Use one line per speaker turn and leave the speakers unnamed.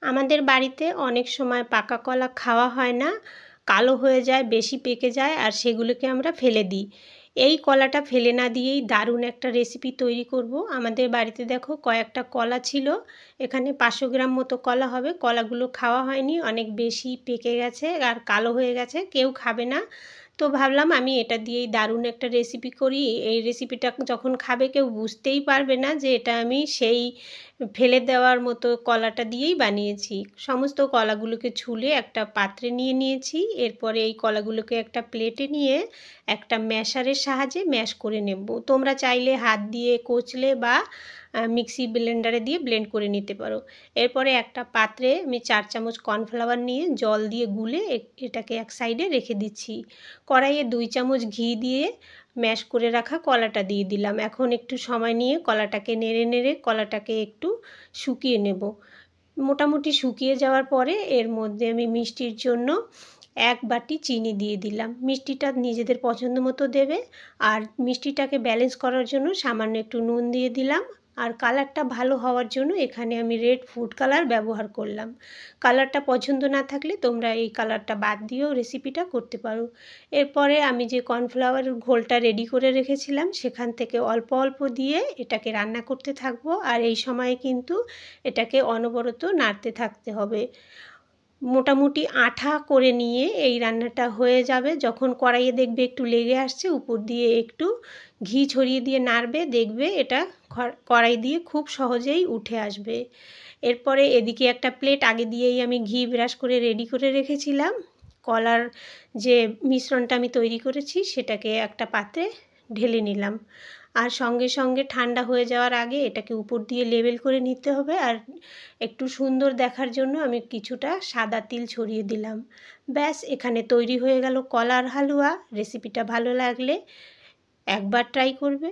আমাদের বাড়িতে অনেক সময় পাকা কলা খাওয়া হয় না, কালো হয়ে যায়, বেশি পেকে যায় আর সেগুলোকে আমরা ফেলে দিই। এই কলাটা ফেলে না দিয়েই দারুণ একটা রেসিপি তৈরি করব। আমাদের বাড়িতে দেখো কয়েকটা কলা ছিল, এখানে 500 গ্রাম মতো কলা হবে। কলাগুলো খাওয়া হয়নি, অনেক বেশি পেকে গেছে আর কালো হয়ে গেছে, কেউ খাবে না। তো ভাবলাম আমি এটা দিয়েই দারুণ একটা রেসিপি করি। এই রেসিপিটা যখন খাবে কেউ বুঝতেই পারবে না যে এটা আমি সেই ফেলে দেওয়ার মতো কলাটা দিয়েই বানিয়েছি। সমস্ত কলাগুলোকে ছুলে একটা পাত্রে নিয়ে নিয়েছি। এরপরে এই কলাগুলোকে একটা প্লেটে নিয়ে একটা ম্যাশারের সাহায্যে ম্যাশ করে নেব। তোমরা চাইলে হাত দিয়ে কচলে বা মিক্সি ব্লেন্ডারে দিয়ে ব্লেন্ড করে নিতে পারো। এরপরে একটা পাত্রে আমি 4 চামচ কর্নফ্লাওয়ার নিয়ে জল দিয়ে গুলে এটাকে এক সাইডে রেখে দিচ্ছি। কড়াইয়ে 2 চামচ ঘি দিয়ে ম্যাশ করে রাখা কলাটা দিয়ে দিলাম। এখন একটু সময় নিয়ে কলাটাকে নেড়ে নেড়ে কলাটাকে একটু শুকিয়ে নেব। মোটামুটি শুকিয়ে যাওয়ার পরে এর মধ্যে আমি মিষ্টির জন্য 1 বাটি চিনি দিয়ে দিলাম। মিষ্টিটা নিজেদের পছন্দ মতো দেবে। আর মিষ্টিটাকে ব্যালেন্স করার জন্য সামান্য একটু নুন দিয়ে দিলাম। আর কালারটা ভালো হওয়ার জন্য এখানে আমি রেড ফুড কালার ব্যবহার করলাম। কালারটা পছন্দ না থাকলে তোমরা এই কালারটা বাদ দিয়েও রেসিপিটা করতে পারো। এরপরে আমি যে কর্নফ্লাওয়ারের ঘোলটা রেডি করে রেখেছিলাম সেখান থেকে অল্প অল্প দিয়ে এটাকে রান্না করতে থাকবো। আর এই সময়ে কিন্তু এটাকে অনবরত নাড়তে থাকতে হবে। মোটামুটি আঠা করে নিয়ে এই রান্নাটা হয়ে যাবে। যখন কড়াইয়ে দেখবে একটু লেগে আসছে, উপর দিয়ে একটু ঘি ছড়িয়ে দিয়ে নাড়বে, দেখবে এটা কড়াই দিয়ে খুব সহজেই উঠে আসবে। এরপরে এদিকে একটা প্লেট আগে দিয়েই আমি ঘি ব্রাশ করে রেডি করে রেখেছিলাম। কলার যে মিশ্রণটা আমি তৈরি করেছি সেটাকে একটা পাত্রে ঢেলে নিলাম। আর সঙ্গে সঙ্গে ঠান্ডা হয়ে যাওয়ার আগে এটাকে উপর দিয়ে লেবেল করে নিতে হবে। আর একটু সুন্দর দেখার জন্য আমি কিছুটা সাদা তিল ছড়িয়ে দিলাম। ব্যাস, এখানে তৈরি হয়ে গেল কলার হালুয়া। রেসিপিটা ভালো লাগলে একবার ট্রাই করবে।